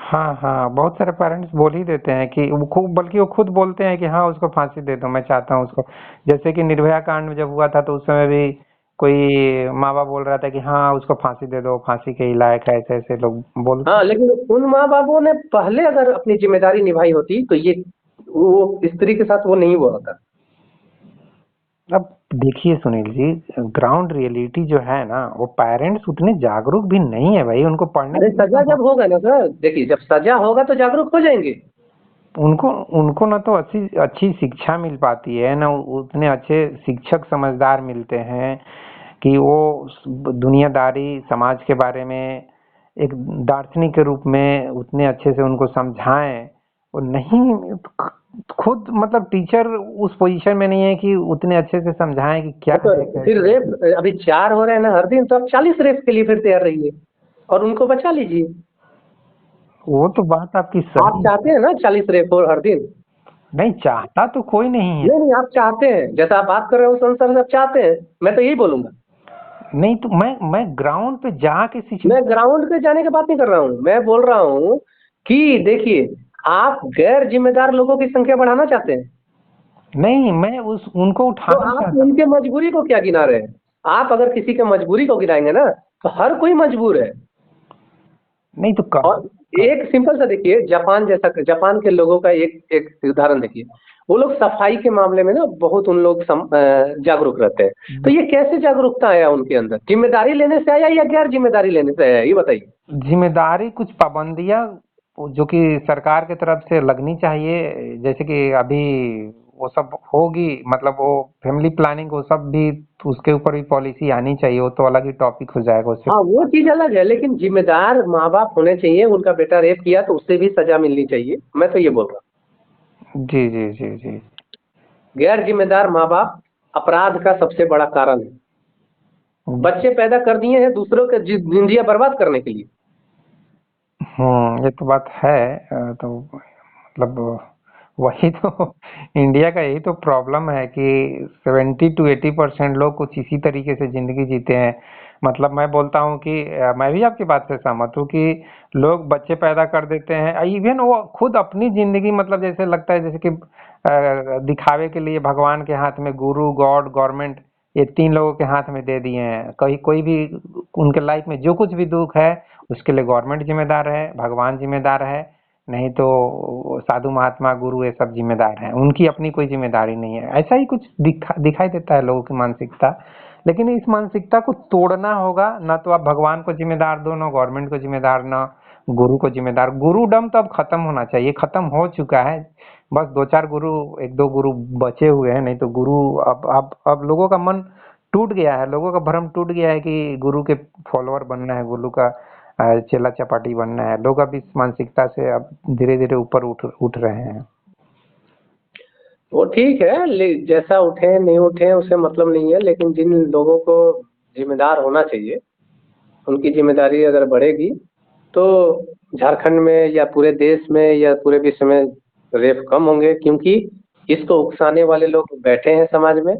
हाँ बहुत सारे पेरेंट्स बोल ही देते हैं कि वो खूब, बल्कि वो खुद बोलते हैं कि हाँ उसको फांसी दे दो, मैं चाहता हूँ उसको। जैसे कि निर्भया कांड जब हुआ था तो उस समय भी कोई माँ बाप बोल रहा था कि हाँ उसको फांसी दे दो, फांसी के ही लायक है, ऐसे ऐसे लोग बोलते। हाँ, लेकिन उन माँ बापों ने पहले अगर अपनी जिम्मेदारी निभाई होती तो ये वो स्त्री के साथ वो नहीं हुआ होता। अब देखिए सुनील जी, ग्राउंड रियलिटी जो है ना, वो पेरेंट्स उतने जागरूक भी नहीं है भाई, उनको पढ़ने अरे के लिए सजा जब होगा ना सर, देखिए जब सजा होगा तो जागरूक हो जाएंगे। उनको उनको ना तो अच्छी अच्छी शिक्षा मिल पाती है, ना उतने अच्छे शिक्षक समझदार मिलते हैं कि वो दुनियादारी समाज के बारे में एक दार्शनिक के रूप में उतने अच्छे से उनको समझाएं। वो नहीं, खुद मतलब टीचर उस पोजीशन में नहीं है कि उतने अच्छे से समझाएं कि क्या तो है फिर कैसे। रेप अभी 4 हो रहे हैं ना हर दिन, तो आप 40 रेप के लिए फिर तैयार रहिए और उनको बचा लीजिए। वो तो बात आपकी आप सही चाहते है। हैं ना 40 रेप हो हर दिन? नहीं चाहता तो कोई नहीं है। नहीं नहीं, आप चाहते हैं, जैसा आप बात कर रहे हो उस अनुसार से आप चाहते हैं, मैं तो यही बोलूंगा। नहीं तो मैं ग्राउंड पे जाके मैं सिचुएशन। ग्राउंड पे जाने की बात नहीं कर रहा हूँ, मैं बोल रहा हूँ कि देखिए, आप गैर जिम्मेदार लोगों की संख्या बढ़ाना चाहते हैं, नहीं, मैं उस उनको तो उठाना आप चाहता हूँ। उनके मजबूरी को क्या गिना रहे हैं? आप अगर किसी के मजबूरी को गिनाएंगे ना, तो हर कोई मजबूर है। नहीं तो और एक सिंपल सा देखिए, जापान जैसा, जापान के लोगों का एक एक उदाहरण देखिए, वो लोग सफाई के मामले में ना बहुत उन लोग जागरूक रहते हैं। तो ये कैसे जागरूकता आया उनके अंदर? जिम्मेदारी लेने से आया या गैर जिम्मेदारी लेने से आया, ये बताइए। जिम्मेदारी, कुछ पाबंदियां जो कि सरकार की तरफ से लगनी चाहिए, जैसे कि अभी वो सब होगी, मतलब वो फैमिली प्लानिंग, वो सब भी उसके ऊपर भी पॉलिसी आनी चाहिए। वो तो अलग ही टॉपिक हो जाएगा उससे। हाँ वो चीज अलग है, लेकिन जिम्मेदार माँ बाप होने चाहिए, उनका बेटा रेप किया तो उससे भी सजा मिलनी चाहिए, मैं तो ये बोल रहा जी जी जी जी हूँ। गैर जिम्मेदार माँ बाप अपराध का सबसे बड़ा कारण है। बच्चे पैदा कर दिए हैं दूसरों के जिंदगियां बर्बाद करने के लिए। ये तो बात है। तो मतलब वही तो इंडिया का यही तो प्रॉब्लम है कि 70 to 80% लोग कुछ इसी तरीके से जिंदगी जीते हैं। मतलब मैं बोलता हूँ कि मैं भी आपकी बात से सहमत हूँ कि लोग बच्चे पैदा कर देते हैं, इवन वो खुद अपनी जिंदगी, मतलब जैसे लगता है जैसे कि दिखावे के लिए भगवान के हाथ में, गुरु गॉड गवर्नमेंट, ये तीन लोगों के हाथ में दे दिए हैं। कहीं कोई भी उनके लाइफ में जो कुछ भी दुख है उसके लिए गवर्नमेंट जिम्मेदार है, भगवान जिम्मेदार है, नहीं तो साधु महात्मा गुरु ये सब जिम्मेदार हैं, उनकी अपनी कोई जिम्मेदारी नहीं है। ऐसा ही कुछ दिखाई देता है लोगों की मानसिकता। लेकिन इस मानसिकता को तोड़ना होगा, ना तो आप भगवान को जिम्मेदार दो, ना गवर्नमेंट को जिम्मेदार, ना गुरु को जिम्मेदार। गुरुडम तो अब खत्म होना चाहिए, खत्म हो चुका है। बस दो चार गुरु, एक दो गुरु बचे हुए हैं, नहीं तो गुरु अब लोगों का मन टूट गया है, लोगों का भ्रम टूट गया है कि गुरु के फॉलोअर बनना है, गुरु का चेला चपाटी बनना है। लोग अब इस मानसिकता से अब धीरे धीरे ऊपर उठ उठ रहे हैं। वो ठीक है, जैसा उठे नहीं उठे उससे मतलब नहीं है, लेकिन जिन लोगों को जिम्मेदार होना चाहिए, उनकी जिम्मेदारी अगर बढ़ेगी तो झारखंड में या पूरे देश में या पूरे विश्व में रेप कम होंगे, क्योंकि इसको उकसाने वाले लोग बैठे हैं समाज में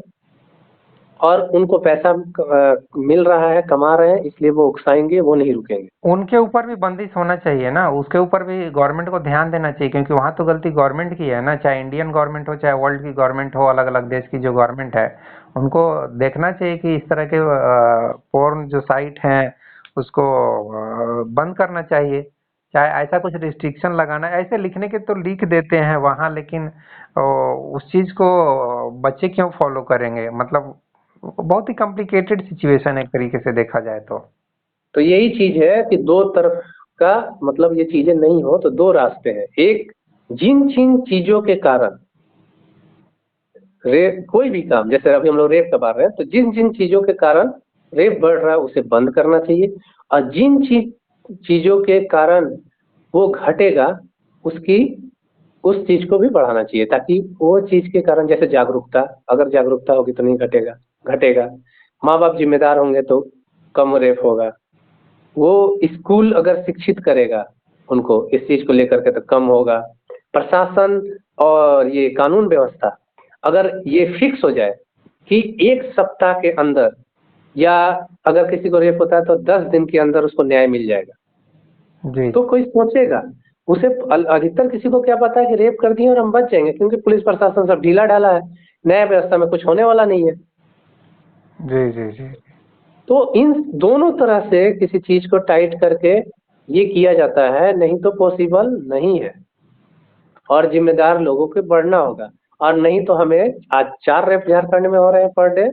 और उनको पैसा मिल रहा है, कमा रहे हैं, इसलिए वो उकसाएंगे, वो नहीं रुकेंगे। उनके ऊपर भी बंदिश होना चाहिए ना, उसके ऊपर भी गवर्नमेंट को ध्यान देना चाहिए, क्योंकि वहाँ तो गलती गवर्नमेंट की है ना, चाहे इंडियन गवर्नमेंट हो चाहे वर्ल्ड की गवर्नमेंट हो, अलग अलग देश की जो गवर्नमेंट है उनको देखना चाहिए कि इस तरह के पोर्न जो साइट हैं उसको बंद करना चाहिए। चाहे ऐसा कुछ रिस्ट्रिक्शन लगाना, ऐसे लिखने के तो लिख देते हैं वहाँ, लेकिन उस चीज को बच्चे क्यों फॉलो करेंगे? मतलब बहुत ही कॉम्प्लिकेटेड सिचुएशन है एक तरीके से देखा जाए तो यही चीज है कि दो तरफ का, मतलब ये चीजें नहीं हो तो दो रास्ते हैं। एक, जिन जिन चीजों के कारण रेप, कोई भी काम, जैसे अभी हम लोग रेप का बात रहे हैं, तो जिन जिन चीजों के कारण रेप बढ़ रहा है उसे बंद करना चाहिए, और जिन चीजों के कारण वो घटेगा उसकी उस चीज को भी बढ़ाना चाहिए, ताकि वो चीज के कारण, जैसे जागरूकता, अगर जागरूकता होगी तो नहीं घटेगा, घटेगा। माँ बाप जिम्मेदार होंगे तो कम रेप होगा। वो स्कूल अगर शिक्षित करेगा उनको इस चीज को लेकर के तो कम होगा। प्रशासन और ये कानून व्यवस्था अगर ये फिक्स हो जाए कि एक सप्ताह के अंदर, या अगर किसी को रेप होता है तो 10 दिन के अंदर उसको न्याय मिल जाएगा, जी। तो कोई सोचेगा। उसे अधिकतर किसी को क्या पता है कि रेप कर दिए और हम बच जाएंगे, क्योंकि पुलिस प्रशासन सब ढीला ढाला है, न्याय व्यवस्था में कुछ होने वाला नहीं है। जी जी जी। तो इन दोनों तरह से किसी चीज को टाइट करके ये किया जाता है, नहीं तो पॉसिबल नहीं है। और जिम्मेदार लोगों को बढ़ना होगा, और नहीं तो हमें आज 4 रेप झारखंड में हो रहे हैं पर डे,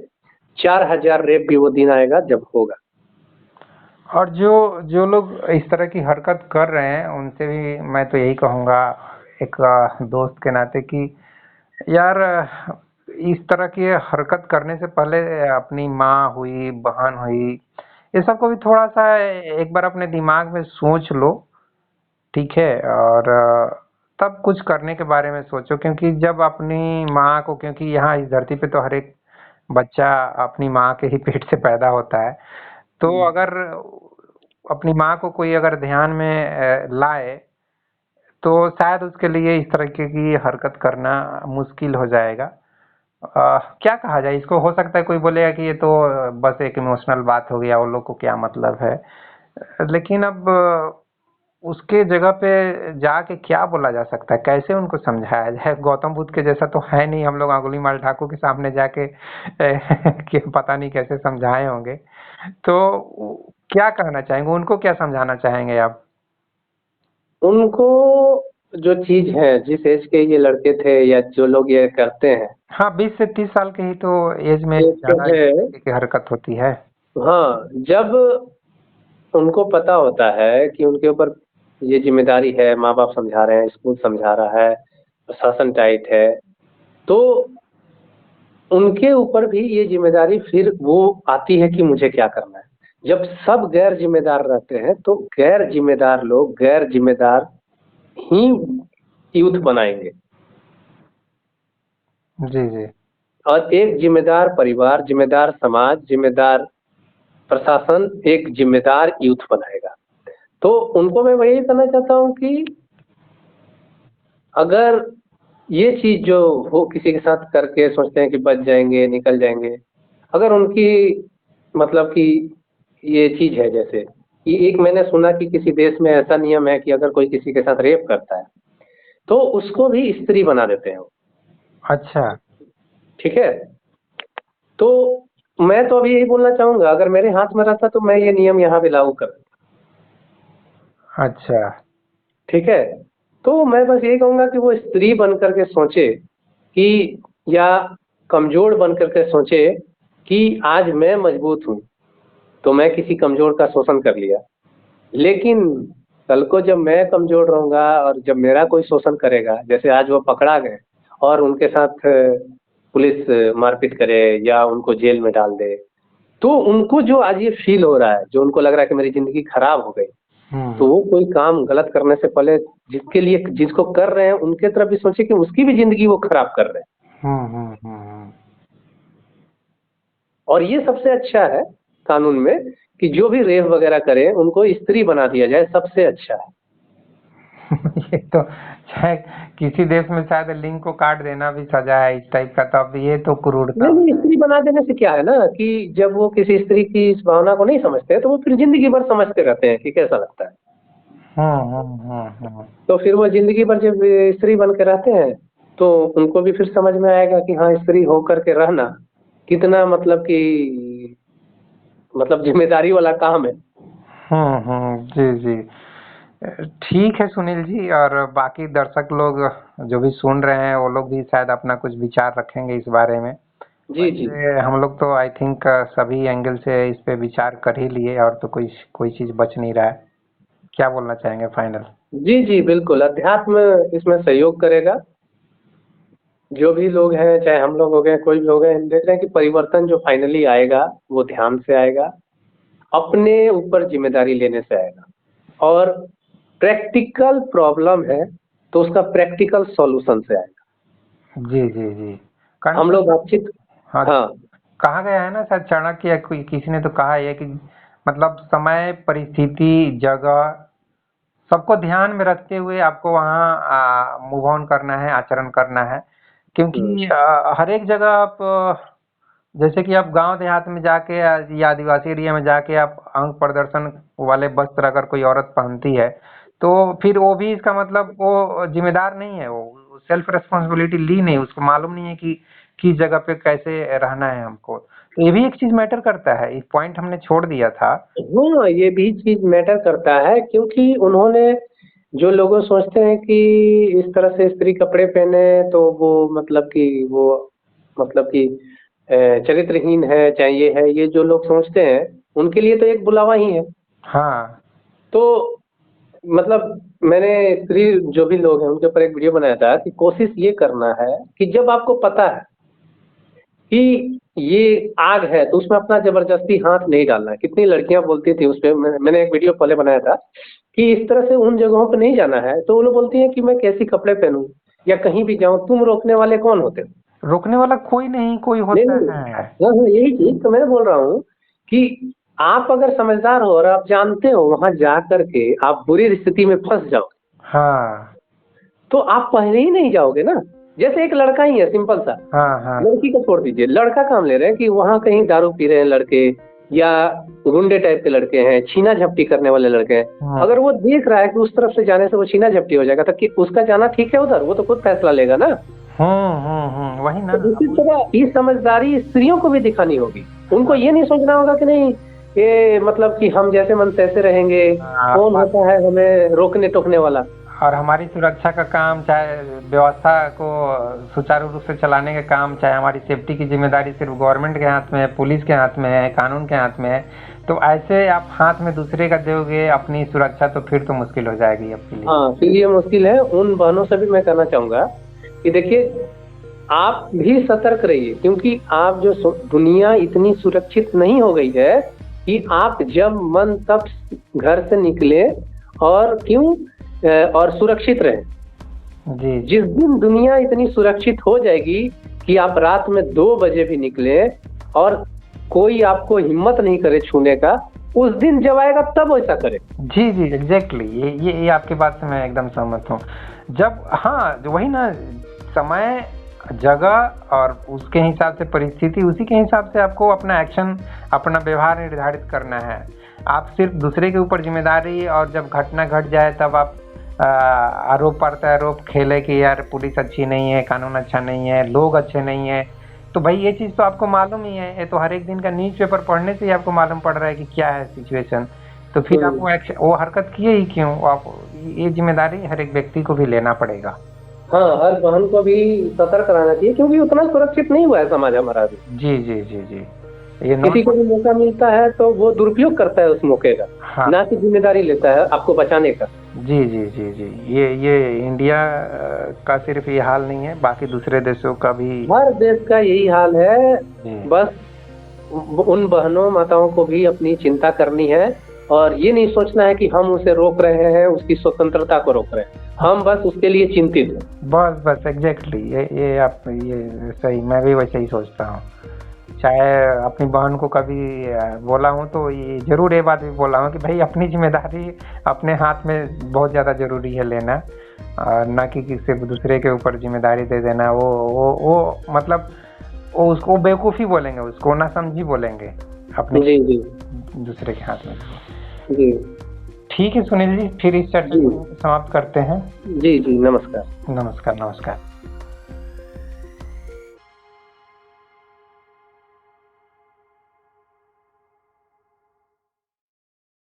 4000 रेप भी वो दिन आएगा जब होगा। और जो जो लोग इस तरह की हरकत कर रहे हैं उनसे भी मैं तो यही कहूँगा एक दोस्त के नाते कि यार इस तरह की हरकत करने से पहले अपनी माँ हुई, बहन हुई, ये सबको भी थोड़ा सा एक बार अपने दिमाग में सोच लो, ठीक है? और तब कुछ करने के बारे में सोचो, क्योंकि जब अपनी माँ को, क्योंकि यहाँ इस धरती पे तो हर एक बच्चा अपनी माँ के ही पेट से पैदा होता है, तो अगर अपनी माँ को कोई अगर ध्यान में लाए तो शायद उसके लिए इस तरीके की हरकत करना मुश्किल हो जाएगा। क्या कहा जाए इसको? हो सकता है कोई बोलेगा कि ये तो बस एक इमोशनल बात हो गया, वो लोग को क्या मतलब है, लेकिन अब उसके जगह पे जाके क्या बोला जा सकता है, कैसे उनको समझाया जाए? गौतम बुद्ध के जैसा तो है नहीं, हम लोग अंगुली माल ठाकुर के सामने जाके कि पता नहीं कैसे समझाए होंगे। तो क्या कहना चाहेंगे, उनको क्या समझाना चाहेंगे आप? उनको जो चीज है, जिस एज के ये लड़के थे या जो लोग ये करते हैं, हाँ, 20 से 30 साल के ही तो एज में ये जो ज्यादा इस है, तरीके की हरकत होती है। हाँ, जब उनको पता होता है कि उनके ऊपर ये जिम्मेदारी है, माँ बाप समझा रहे हैं, स्कूल समझा रहा है, प्रशासन टाइट है, तो उनके ऊपर भी ये जिम्मेदारी फिर वो आती है कि मुझे क्या करना है। जब सब गैर जिम्मेदार रहते हैं तो गैर जिम्मेदार लोग गैर जिम्मेदार ही यूथ बनाएंगे, जी जी। और एक जिम्मेदार परिवार, जिम्मेदार समाज, जिम्मेदार प्रशासन एक जिम्मेदार यूथ बनाएगा। तो उनको मैं वही कहना चाहता हूँ कि अगर ये चीज जो वो किसी के साथ करके सोचते हैं कि बच जाएंगे, निकल जाएंगे, अगर उनकी, मतलब कि ये चीज है, जैसे कि एक मैंने सुना कि किसी देश में ऐसा नियम है कि अगर कोई किसी के साथ रेप करता है तो उसको भी स्त्री बना देते हैं वो। अच्छा। ठीक है, तो मैं तो अभी यही बोलना चाहूंगा, अगर मेरे हाथ में रहता तो मैं ये नियम यहाँ भी लागू कर देता। अच्छा। ठीक है, तो मैं बस यही कहूंगा कि वो स्त्री बन करके सोचे कि, या कमजोर बन करके सोचे कि आज मैं मजबूत हूँ तो मैं किसी कमजोर का शोषण कर लिया, लेकिन कल को जब मैं कमजोर रहूंगा और जब मेरा कोई शोषण करेगा, जैसे आज वो पकड़ा गए और उनके साथ पुलिस मारपीट करे या उनको जेल में डाल दे, तो उनको जो आज ये फील हो रहा है, जो उनको लग रहा है कि मेरी जिंदगी खराब हो गई, तो वो कोई काम गलत करने से पहले जिसके लिए जिसको कर रहे हैं उनके तरफ भी सोचे कि उसकी भी जिंदगी वो खराब कर रहे हैं। और ये सबसे अच्छा है कानून में कि जो भी रेप वगैरह करे उनको स्त्री बना दिया जाए, सबसे अच्छा है। ये तो शायद किसी देश में शायद लिंग को काट देना भी सजा है इस टाइप का, तो अब ये तो क्रूरता। नहीं, स्त्री बना देने से क्या है ना कि जब वो किसी स्त्री की इस भावना को नहीं समझते तो वो फिर जिंदगी भर समझते रहते हैं कि कैसा लगता है। तो फिर वो जिंदगी भर जब स्त्री बन के रहते हैं तो उनको भी फिर समझ में आएगा कि हाँ, स्त्री होकर के रहना कितना मतलब कि मतलब जिम्मेदारी वाला काम है। जी जी। ठीक है सुनील जी, और बाकी दर्शक लोग जो भी सुन रहे हैं वो लोग भी शायद अपना कुछ विचार रखेंगे इस बारे में। जी जी वैसे हम लोग तो आई थिंक सभी एंगल से इस पे विचार कर ही लिए, और तो कोई कोई चीज बच नहीं रहा है। क्या बोलना चाहेंगे फाइनल? जी जी, बिल्कुल अध्यात्म इसमें सहयोग करेगा। जो भी लोग हैं, चाहे हम लोग हो गए, कोई भी हो गए, हम देख रहे हैं कि परिवर्तन जो फाइनली आएगा वो ध्यान से आएगा, अपने ऊपर जिम्मेदारी लेने से आएगा। और प्रैक्टिकल प्रॉब्लम है तो उसका प्रैक्टिकल सॉल्यूशन से आएगा। जी जी जी। हम लोग बातचीत। हाँ, हाँ कहा गया है ना शायद चाणक्य या कोई किसी ने तो कहा है कि मतलब समय, परिस्थिति, जगह सबको ध्यान में रखते हुए आपको वहाँ मूव ऑन करना है, आचरण करना है। क्योंकि हर एक जगह आप जैसे कि आप गांव देहात में जाके या आदिवासी एरिया में जाके आप अंग प्रदर्शन वाले वस्त्र अगर कोई औरत पहनती है, तो फिर वो भी इसका मतलब वो जिम्मेदार नहीं है, वो सेल्फ रिस्पॉन्सिबिलिटी ली नहीं, उसको मालूम नहीं है कि किस जगह पे कैसे रहना है हमको। तो ये भी एक चीज मैटर करता है, इस पॉइंट हमने छोड़ दिया था। हाँ, ये भी चीज मैटर करता है क्योंकि उन्होंने जो लोगों सोचते हैं कि इस तरह से स्त्री कपड़े पहने तो वो मतलब कि चरित्रहीन है, चाहे ये है, ये जो लोग सोचते हैं उनके लिए तो एक बुलावा ही है। हाँ तो मतलब मैंने स्त्री जो भी लोग हैं उनके ऊपर एक वीडियो बनाया था कि कोशिश ये करना है कि जब आपको पता है कि ये आग है तो उसमें अपना जबरदस्ती हाथ नहीं डालना है। कितनी लड़कियां बोलती थी उस पे, मैंने एक वीडियो पहले बनाया था कि इस तरह से उन जगहों पे नहीं जाना है, तो वो लोग बोलती हैं कि मैं कैसी कपड़े पहनूं या कहीं भी जाऊं, तुम रोकने वाले कौन होते हो? रोकने वाला कोई नहीं, कोई नहीं होता नहीं, है। हाँ हाँ, यही चीज तो मैं बोल रहा हूँ कि आप अगर समझदार हो और आप जानते हो वहां जा करके आप बुरी स्थिति में फंस जाओ हाँ तो आप पहले ही नहीं जाओगे ना। जैसे एक लड़का ही है, सिंपल सा, हाँ हाँ लड़की को छोड़ दीजिए, लड़का काम ले रहे हैं कि वहां कहीं दारू पी रहे हैं लड़के या गुंडे टाइप के लड़के हैं, छीना झपटी करने वाले लड़के हैं। हाँ। अगर वो देख रहा है कि उस तरफ से जाने से वो छीना झपटी हो जाएगा तो कि उसका जाना ठीक है उधर, वो तो खुद फैसला लेगा ना। वही ना। तो इसी तरह ये समझदारी स्त्रियों को भी दिखानी होगी। उनको ये नहीं सोचना होगा कि नहीं ये मतलब कि हम जैसे मन तैसे रहेंगे, कौन होता है हमें रोकने टोकने वाला। और हमारी सुरक्षा का काम, चाहे व्यवस्था को सुचारू रूप से चलाने का काम, चाहे हमारी सेफ्टी की जिम्मेदारी सिर्फ गवर्नमेंट के हाथ में है, पुलिस के हाथ में है, कानून के हाथ में है। तो ऐसे आप हाथ में दूसरे का दोगे अपनी सुरक्षा, तो फिर तो मुश्किल हो जाएगी आपके लिए। हाँ, फिर ये मुश्किल है। उन बहनों से भी मैं कहना चाहूंगा कि देखिए आप भी सतर्क रहिए क्योंकि आप जो दुनिया इतनी सुरक्षित नहीं हो गई है कि आप जब मन तब घर से निकले और क्यों और सुरक्षित रहें। जी जिस दिन दुनिया इतनी सुरक्षित हो जाएगी कि आप रात में 2 बजे भी निकले और कोई आपको हिम्मत नहीं करे छूने का, उस दिन जब आएगा तब ऐसा करे। जी जी एग्जैक्टली, ये आपकी बात से मैं एकदम सहमत हूँ। जब हाँ जो वही ना, समय, जगह और उसके हिसाब से परिस्थिति, उसी के हिसाब से आपको अपना एक्शन, अपना व्यवहार निर्धारित करना है। आप सिर्फ दूसरे के ऊपर जिम्मेदारी, और जब घटना घट जाए तब आप आरोप प्रत्यारोप खेले कि यार पुलिस अच्छी नहीं है, कानून अच्छा नहीं है, लोग अच्छे नहीं है। तो भाई ये चीज़ तो आपको मालूम ही है, ये तो हर एक दिन का न्यूज़पेपर पढ़ने से ही आपको मालूम पड़ रहा है कि क्या है सिचुएशन। तो फिर आप वो हरकत किए ही क्यों? आप ये जिम्मेदारी हर एक व्यक्ति को भी लेना पड़ेगा। हाँ, हर बहन को भी सतर्क रहना चाहिए क्योंकि उतना सुरक्षित नहीं हुआ है समाज हमारा अभी। जी जी जी जी, ये किसी को भी मौका मिलता है तो वो दुरुपयोग करता है उस मौके का। हाँ। ना कि जिम्मेदारी लेता है आपको बचाने का। जी जी जी जी, ये इंडिया का सिर्फ ये हाल नहीं है, बाकी दूसरे देशों का भी, हर देश का यही हाल है। बस उन बहनों माताओं को भी अपनी चिंता करनी है और ये नहीं सोचना है कि हम उसे रोक रहे हैं, उसकी स्वतंत्रता को रोक रहे हैं, हम बस उसके लिए चिंतित हैं। बस बस एग्जैक्टली, ये आप ये सही, मैं भी वैसे ही सोचता हूँ। चाहे अपनी बहन को कभी बोला हूँ तो ये जरूर ये बात भी बोला हूँ कि भाई अपनी जिम्मेदारी अपने हाथ में बहुत ज़्यादा जरूरी है लेना, और ना कि किसी दूसरे के ऊपर जिम्मेदारी दे देना। वो मतलब वो उसको बेवकूफ़ी बोलेंगे, उसको ना समझी बोलेंगे अपने जी जी दूसरे के हाथ में। जी ठीक है सुनील जी, फिर इस चर्चा जी को समाप्त करते हैं। जी जी, नमस्कार। नमस्कार नमस्कार।